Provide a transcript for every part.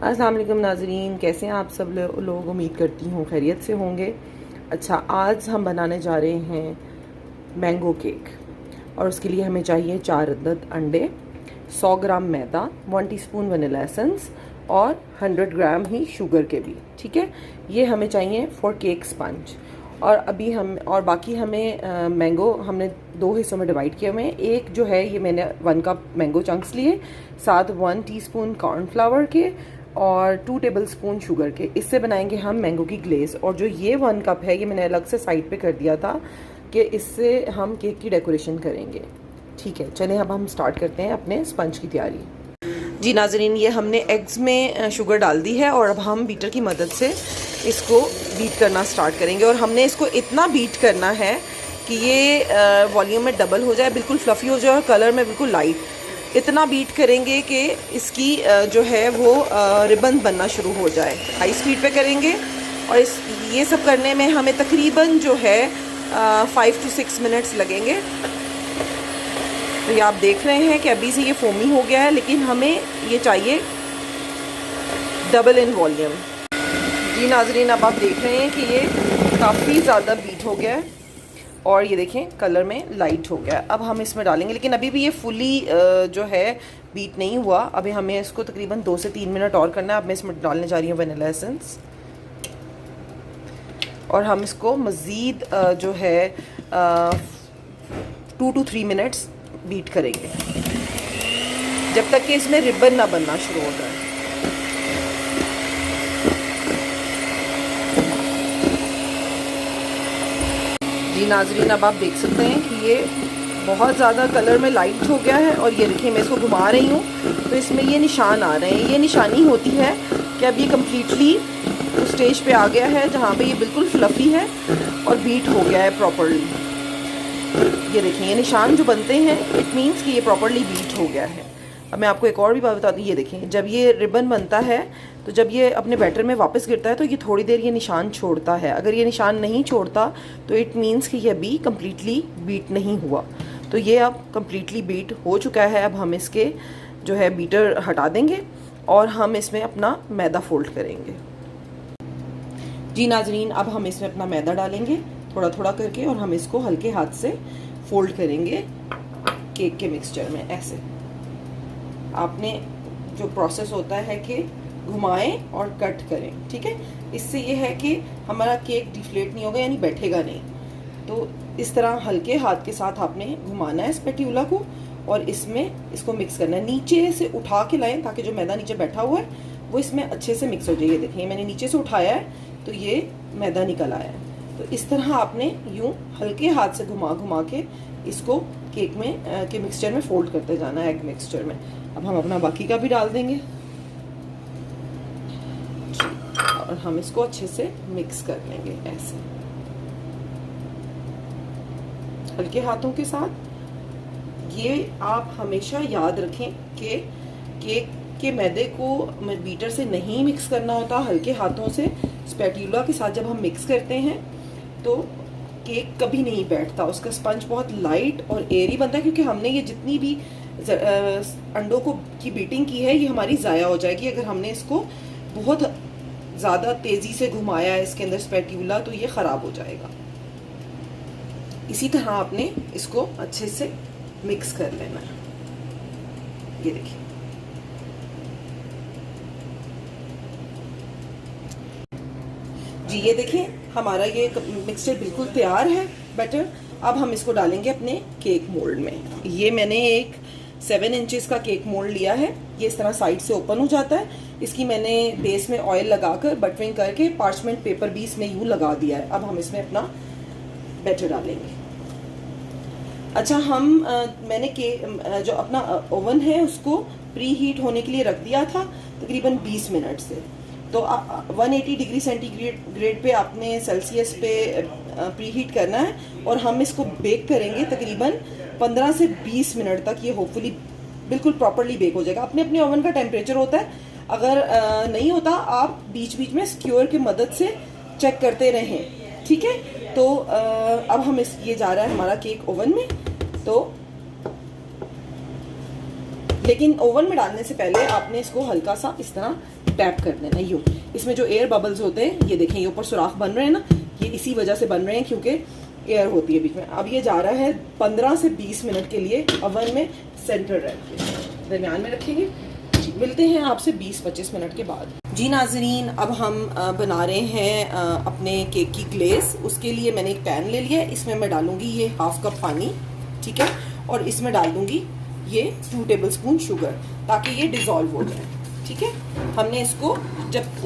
अस्सलाम वालेकुम नाज़रीन, कैसे हैं आप सब लोग। उम्मीद करती हूँ खैरियत से होंगे। अच्छा, आज हम बनाने जा रहे हैं मैंगो केक और उसके लिए हमें चाहिए 4 अदद अंडे, 100 ग्राम मैदा, 1 टीस्पून वनीला एसेंस और 100 ग्राम ही शुगर के भी। ठीक है, ये हमें चाहिए फॉर केक स्पंज। और अभी हम और बाकी हमें मैंगो हमने 2 हिस्सों में डिवाइड किए हुए हैं। एक जो है ये मैंने 1 कप मैंगो चंक्स लिए, साथ 1 टीस्पून कॉर्नफ्लावर के और 2 टेबलस्पून शुगर के। इससे बनाएंगे हम मैंगो की ग्लेज़। और जो ये 1 कप है ये मैंने अलग से साइड पे कर दिया था कि इससे हम केक की डेकोरेशन करेंगे। ठीक है, चलें अब हम स्टार्ट करते हैं अपने स्पंज की तैयारी। जी नाजरीन, ये हमने एग्स में शुगर डाल दी है और अब हम बीटर की मदद से इसको बीट करना स्टार्ट करेंगे। और हमने इसको इतना बीट करना है कि ये वॉल्यूम में डबल हो जाए, बिल्कुल फ्लफ़ी हो जाए और कलर में बिल्कुल लाइट। इतना बीट करेंगे कि इसकी जो है वो रिबन बनना शुरू हो जाए। हाई स्पीड पे करेंगे और ये सब करने में हमें तकरीबन जो है 5 to 6 मिनट्स लगेंगे। तो ये आप देख रहे हैं कि अभी से ये फोमी हो गया है, लेकिन हमें ये चाहिए डबल इन वॉल्यूम। जी नाजरीन, अब आप देख रहे हैं कि ये काफ़ी ज़्यादा बीट हो गया है और ये देखें कलर में लाइट हो गया है। अब हम इसमें डालेंगे, लेकिन अभी भी ये फुली जो है बीट नहीं हुआ। अभी हमें इसको तकरीबन 2 से 3 मिनट और करना है। अब मैं इसमें डालने जा रही हूँ वनीला एसेंस और हम इसको मज़ीद जो है 2 to 3 मिनट्स बीट करेंगे जब तक कि इसमें रिबन ना बनना शुरू हो जाए। जी नाजरीन, अब आप देख सकते हैं कि ये बहुत ज़्यादा कलर में लाइट हो गया है। और ये देखिए मैं इसको घुमा रही हूँ तो इसमें ये निशान आ रहे हैं। ये निशानी होती है कि अब ये कम्प्लीटली उस स्टेज पे आ गया है जहाँ पे ये बिल्कुल फ्लफ़ी है और बीट हो गया है प्रॉपरली। ये देखिए ये निशान जो बनते हैं इट मीन्स कि ये प्रॉपरली बीट हो गया है। अब मैं आपको एक और भी बात बता दूँ। ये देखें जब ये रिबन बनता है तो जब ये अपने बैटर में वापस गिरता है तो ये थोड़ी देर ये निशान छोड़ता है। अगर ये निशान नहीं छोड़ता तो इट मीन्स कि ये अभी कम्प्लीटली बीट नहीं हुआ। तो ये अब कम्प्लीटली बीट हो चुका है। अब हम इसके जो है बीटर हटा देंगे और हम इसमें अपना मैदा फोल्ड करेंगे। जी नाजरीन, अब हम इसमें अपना मैदा डालेंगे थोड़ा थोड़ा करके और हम इसको हल्के हाथ से फोल्ड करेंगे केक के मिक्सचर में। ऐसे आपने जो प्रोसेस होता है कि घुमाएं और कट करें। ठीक है, इससे ये है कि हमारा केक डिफ्लेट नहीं होगा, यानी बैठेगा नहीं। तो इस तरह हल्के हाथ के साथ आपने घुमाना है स्पैटुला को और इसमें इसको मिक्स करना है। नीचे से उठा के लाएं ताकि जो मैदा नीचे बैठा हुआ है वो इसमें अच्छे से मिक्स हो जाए। ये देखिए मैंने नीचे से उठाया है तो ये मैदा निकल आया है। तो इस तरह आपने यूं हल्के हाथ से घुमा घुमा के इसको केक में के मिक्सचर में फोल्ड करते जाना है, एग मिक्सचर में। अब हम अपना बाकी का भी डाल देंगे और हम इसको अच्छे से मिक्स कर लेंगे ऐसे हल्के हाथों के साथ। ये आप हमेशा याद रखें कि केक के मैदे को बीटर से नहीं मिक्स करना होता, हल्के हाथों से स्पैटुला के साथ जब हम मिक्स करते हैं तो केक कभी नहीं बैठता। उसका स्पंज बहुत लाइट और एयरी बनता है क्योंकि हमने ये जितनी भी अंडों को की बीटिंग की है ये हमारी ज़ाया हो जाएगी अगर हमने इसको बहुत ज़्यादा तेज़ी से घुमाया है इसके अंदर स्पैटुला, तो ये ख़राब हो जाएगा। इसी तरह आपने इसको अच्छे से मिक्स कर लेना है। ये देखिए जी, ये देखिए हमारा ये मिक्सचर बिल्कुल तैयार है बैटर। अब हम इसको डालेंगे अपने केक मोल्ड में। ये मैंने एक 7 इंचेस का केक मोल्ड लिया है। ये इस तरह साइड से ओपन हो जाता है। इसकी मैंने बेस में ऑयल लगाकर बटरिंग करके पार्चमेंट पेपर भी इसमें यूं लगा दिया है। अब हम इसमें अपना बैटर डालेंगे। अच्छा, मैंने जो अपना ओवन है उसको प्री हीट होने के लिए रख दिया था तकरीबन 20 मिनट से। तो 180 डिग्री सेंटीग्रेड पे आपने सेल्सियस पे प्री हीट करना है और हम इसको बेक करेंगे तकरीबन 15 से 20 मिनट तक। ये होपफुली बिल्कुल प्रॉपरली बेक हो जाएगा। अपने अपने ओवन का टेम्परेचर होता है, अगर नहीं होता आप बीच बीच में स्क्यूअर की मदद से चेक करते रहें। ठीक है, तो अब हम ये जा रहा है हमारा केक ओवन में। तो लेकिन ओवन में डालने से पहले आपने इसको हल्का सा इस तरह टैप कर देना, यूँ। इसमें जो एयर बबल्स होते हैं, ये देखें, ये ऊपर सुराख बन रहे हैं ना, ये इसी वजह से बन रहे हैं क्योंकि एयर होती है बीच में। अब ये जा रहा है 15 से 20 मिनट के लिए ओवन में सेंटर रैक के दरमियान में रखेंगे। मिलते हैं आपसे 20-25 मिनट के बाद। जी नाजरीन, अब हम बना रहे हैं अपने केक की ग्लेस। उसके लिए मैंने एक पैन ले लिया है, इसमें मैं डालूंगी ये 1/2 कप पानी, ठीक है, और इसमें डाल दूंगी ये 2 टेबलस्पून शुगर, ताकि ये डिज़ोल्व हो जाए, ठीक है। हमने इसको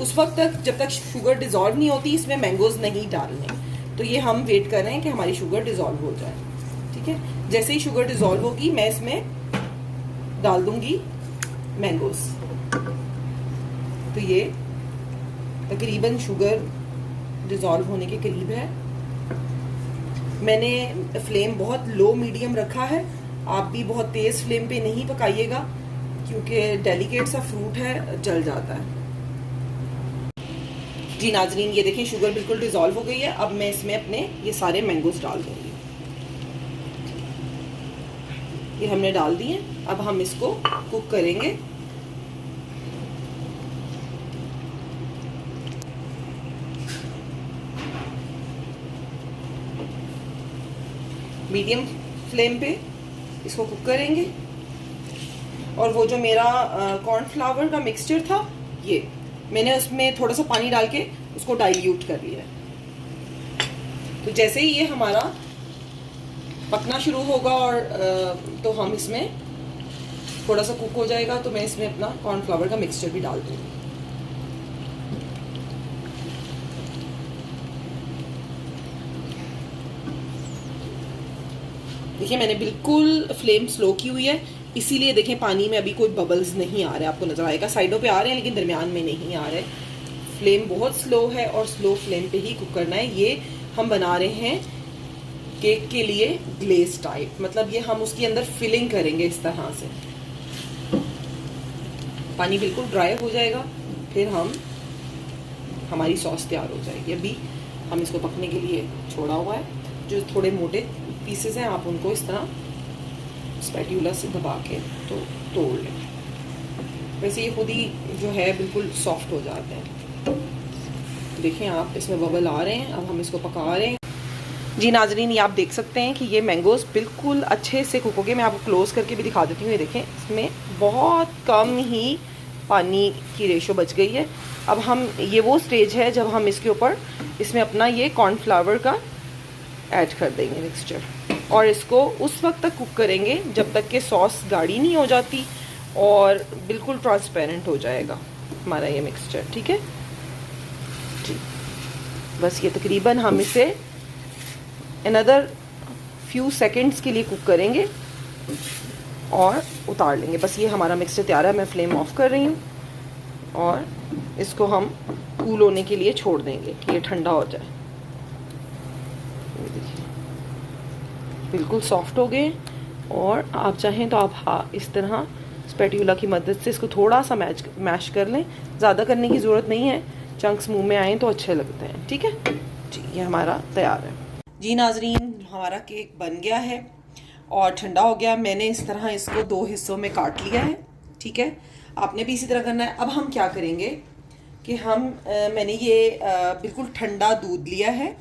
उस वक्त तक जब तक शुगर डिज़ोल्व नहीं होती, इसमें मैंगोज़ नहीं डालने। तो ये हम वेट कर रहे हैं कि हमारी शुगर डिज़ोल्व हो जाए, ठीक है। जैसे ही शुगर डिज़ोल्व होगी, मैं इसमें डाल दूंगी मैंगोज़। तो ये तकरीबन शुगर डिज़ोल्व होने के करीब है। मैंने फ्लेम बहुत लो मीडियम रखा है, आप भी बहुत तेज़ फ्लेम पे नहीं पकाइएगा क्योंकि डेलिकेट सा फ्रूट है, जल जाता है। जी नाजरीन, ये देखें शुगर बिल्कुल डिज़ोल्व हो गई है। अब मैं इसमें अपने ये सारे मैंगोज़ डाल दूंगी। ये हमने डाल दिए। अब हम इसको कुक करेंगे। मीडियम फ्लेम पे इसको कुक करेंगे। और वो जो मेरा कॉर्नफ्लावर का मिक्सचर था, ये मैंने उसमें थोड़ा सा पानी डाल के उसको डाइल्यूट कर लिया है। तो जैसे ही ये हमारा पकना शुरू होगा और तो हम इसमें थोड़ा सा कुक हो जाएगा, तो मैं इसमें अपना कॉर्नफ्लावर का मिक्सचर भी डाल दूँगी। देखिए मैंने बिल्कुल फ्लेम स्लो की हुई है, इसीलिए देखें पानी में अभी कोई बबल्स नहीं आ रहे, आपको नजर आएगा। साइडों पे आ रहे हैं लेकिन दरमियान में नहीं आ रहे। फ्लेम बहुत स्लो है और स्लो फ्लेम पे ही कुक करना है। ये हम बना रहे हैं केक के लिए ग्लेज टाइप, मतलब ये हम उसके अंदर फिलिंग करेंगे इस तरह से। पानी बिल्कुल ड्राई हो जाएगा, फिर हमारी सॉस तैयार हो जाएगी। अभी हम इसको पकने के लिए छोड़ा हुआ है। जो थोड़े मोटे पीसेस हैं, आप उनको इस तरह स्पैट्यूला से दबा के तो तोड़ लें। वैसे ये खुद ही जो है बिल्कुल सॉफ्ट हो जाते हैं। देखें आप, इसमें बबल आ रहे हैं। अब हम इसको पका रहे हैं। जी नाजरीन, ये आप देख सकते हैं कि ये मैंगोज़ बिल्कुल अच्छे से कुक हो गए। मैं आपको क्लोज करके भी दिखा देती हूँ। ये देखें, इसमें बहुत कम ही पानी की रेशो बच गई है। अब हम ये वो स्टेज है जब हम इसके ऊपर इसमें अपना ये कॉर्नफ्लावर का ऐड कर देंगे मिक्सचर, और इसको उस वक्त तक कुक करेंगे जब तक कि सॉस गाढ़ी नहीं हो जाती और बिल्कुल ट्रांसपेरेंट हो जाएगा हमारा ये मिक्सचर, ठीक है जी। बस ये तकरीबन हम इसे अनदर फ्यू सेकंड्स के लिए कुक करेंगे और उतार लेंगे। बस ये हमारा मिक्सचर तैयार है। मैं फ्लेम ऑफ कर रही हूँ और इसको हम कूल होने के लिए छोड़ देंगे कि ये ठंडा हो जाए। बिल्कुल सॉफ्ट हो गए। और आप चाहें तो आप इस तरह स्पैट्यूला की मदद से इसको थोड़ा सा मैश कर लें। ज़्यादा करने की ज़रूरत नहीं है, चंक्स मुंह में आए तो अच्छे लगते हैं, ठीक है जी। ये हमारा तैयार है। जी नाजरीन, हमारा केक बन गया है और ठंडा हो गया। मैंने इस तरह इसको 2 हिस्सों में काट लिया है, ठीक है। आपने भी इसी तरह करना है। अब हम क्या करेंगे कि मैंने ये बिल्कुल ठंडा दूध लिया है,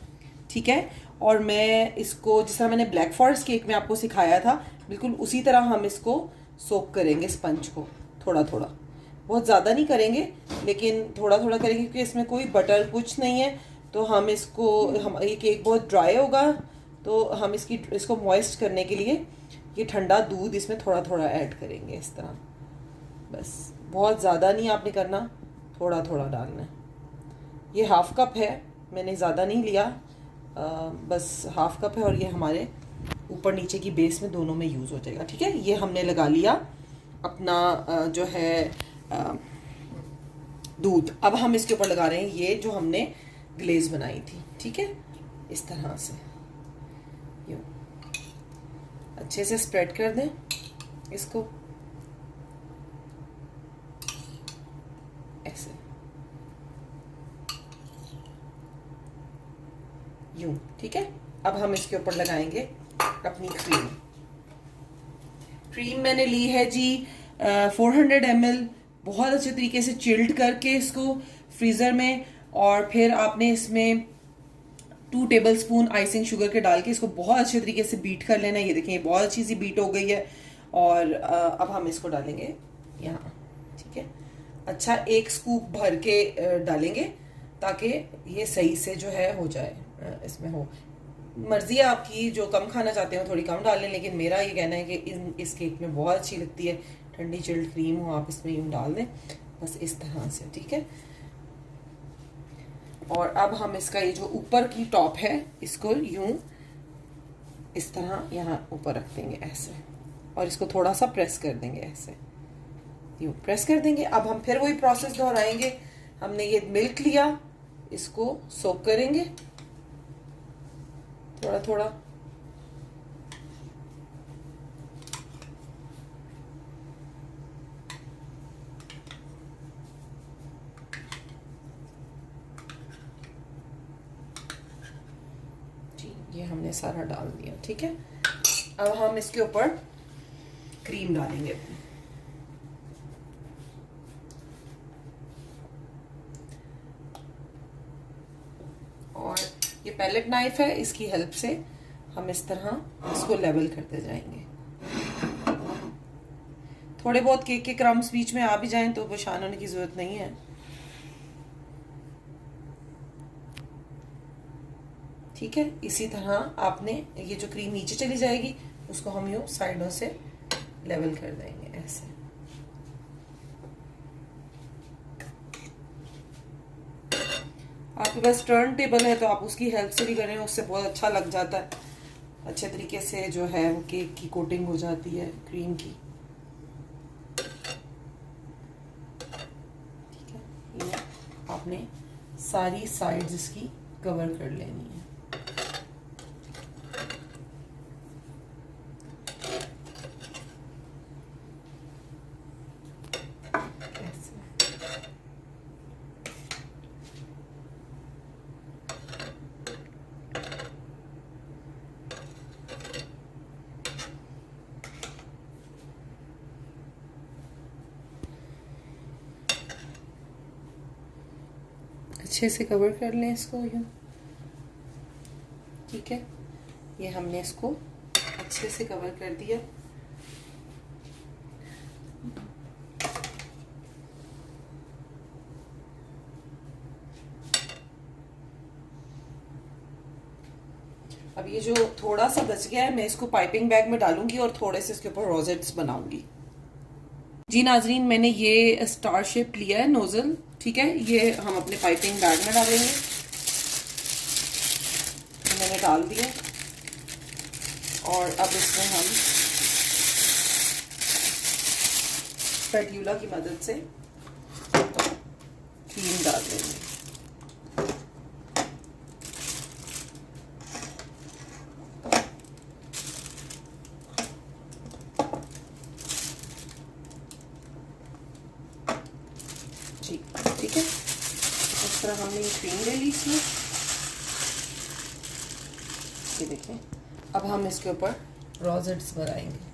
ठीक है, और मैं इसको जिस तरह मैंने ब्लैक फॉरेस्ट केक में आपको सिखाया था, बिल्कुल उसी तरह हम इसको सोक करेंगे स्पंज को, थोड़ा थोड़ा। बहुत ज़्यादा नहीं करेंगे लेकिन थोड़ा थोड़ा करेंगे क्योंकि इसमें कोई बटर कुछ नहीं है। तो हम ये केक बहुत ड्राई होगा, तो हम इसको मॉइस्ट करने के लिए ये ठंडा दूध इसमें थोड़ा थोड़ा ऐड करेंगे इस तरह। बस बहुत ज़्यादा नहीं आपने करना, थोड़ा थोड़ा डालना है। ये 1/2 कप है, मैंने ज़्यादा नहीं लिया, बस 1/2 कप है। और ये हमारे ऊपर नीचे की बेस में दोनों में यूज़ हो जाएगा, ठीक है। ये हमने लगा लिया अपना जो है दूध। अब हम इसके ऊपर लगा रहे हैं ये जो हमने ग्लेज बनाई थी, ठीक है, इस तरह से यूँ अच्छे से स्प्रेड कर दें इसको ऐसे यूं, ठीक है। अब हम इसके ऊपर लगाएंगे अपनी क्रीम। क्रीम मैंने ली है जी 400 ml बहुत अच्छे तरीके से चिल्ड करके इसको फ्रीज़र में, और फिर आपने इसमें 2 टेबलस्पून आइसिंग शुगर के डाल के इसको बहुत अच्छे तरीके से बीट कर लेना है। ये देखें, ये बहुत अच्छी सी बीट हो गई है। और अब हम इसको डालेंगे यहाँ, ठीक है। अच्छा, 1 स्कूप भर के डालेंगे ताकि ये सही से जो है हो जाए, इसमें हो। मर्जी है आपकी, जो कम खाना चाहते हो थोड़ी कम डाल लें, लेकिन मेरा ये कहना है कि इस केक में बहुत अच्छी लगती है ठंडी चिल्ड क्रीम हो, आप इसमें यूँ डाल दें बस इस तरह से, ठीक है। और अब हम इसका ये जो ऊपर की टॉप है इसको यूं इस तरह यहाँ ऊपर रख देंगे ऐसे, और इसको थोड़ा सा प्रेस कर देंगे ऐसे, यूं प्रेस कर देंगे। अब हम फिर वही प्रोसेस दोहराएंगे। हमने ये मिल्क लिया, इसको सोक करेंगे थोड़ा थोड़ा, ये हमने सारा डाल दिया, ठीक है। अब हम इसके ऊपर क्रीम डालेंगे अपनी, और ये पैलेट नाइफ है, इसकी हेल्प से हम इस तरह इसको लेवल करते जाएंगे। थोड़े बहुत केक के क्रम्स बीच में आ भी जाएं तो परेशान होने की जरूरत नहीं है, ठीक है। इसी तरह आपने ये जो क्रीम नीचे चली जाएगी उसको हम यूं साइडों से लेवल कर देंगे ऐसे। आपके पास टर्न टेबल है तो आप उसकी हेल्प से भी करें, उससे बहुत अच्छा लग जाता है, अच्छे तरीके से जो है वो केक की कोटिंग हो जाती है क्रीम की, ठीक है। ये आपने सारी साइड्स इसकी कवर कर लेनी है। अच्छे से कवर कर लें इसको यूँ, ठीक है। ये हमने इसको अच्छे से कवर कर दिया। अब ये जो थोड़ा सा बच गया है मैं इसको पाइपिंग बैग में डालूंगी और थोड़े से इसके ऊपर रोजेट्स बनाऊंगी। जी नाजरीन, मैंने ये स्टार शेप लिया है नोजल, ठीक है। ये हम अपने पाइपिंग बैग में डालेंगे, मैंने डाल दिया। और अब इसमें हम स्पैटुला की मदद से क्रीम डाल देंगे। जी, ठीक है। इस तरह हमने ये क्रीम ले ली इसमें, ये देखें। अब हम इसके ऊपर रोजेट्स बनाएंगे।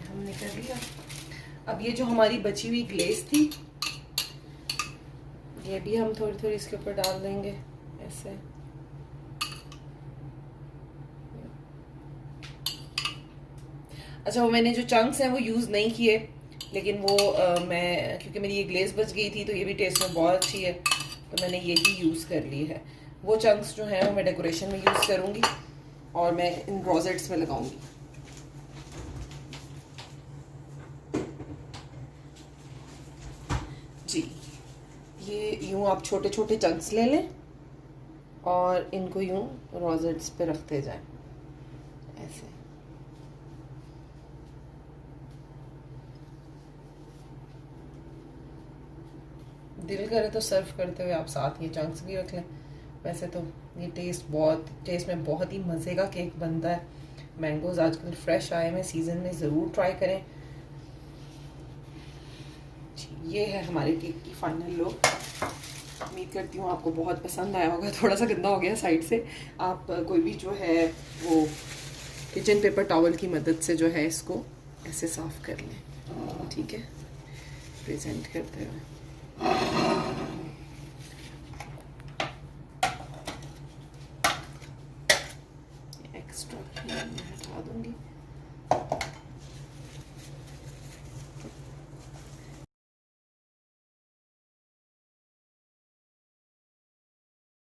हमने कर लिया। अब ये जो हमारी बची हुई ग्लेस थी ये भी हम थोड़ी थोड़ी इसके ऊपर डाल देंगे ऐसे। अच्छा, वो मैंने जो चंक्स हैं वो यूज़ नहीं किए, लेकिन वो मैं क्योंकि मेरी ये ग्लेस बच गई थी तो ये भी टेस्ट में बहुत अच्छी है तो मैंने यही यूज़ कर ली है। वो चंक्स जो हैं वो मैं डेकोरेशन में यूज़ करूँगी और मैं इन रोजेट्स में लगाऊंगी। जी, ये यूँ आप छोटे छोटे चंक्स ले लें और इनको यूँ रोजेट्स पे रखते जाएं ऐसे। दिल करे तो सर्व करते हुए आप साथ ये चंक्स भी रख लें। वैसे तो ये टेस्ट में बहुत ही मज़े का केक बनता है। मैंगोज़ आजकल फ्रेश आए हैं, सीज़न में ज़रूर ट्राई करें। ये है हमारे केक की फाइनल लुक। उम्मीद करती हूँ आपको बहुत पसंद आया होगा। थोड़ा सा गंदा हो गया साइड से, आप कोई भी जो है वो किचन पेपर टॉवल की मदद से जो है इसको ऐसे साफ़ कर लें, ठीक है। प्रेजेंट करते हुए एक्स्ट्रा क्रीम मैं हटा दूँगी।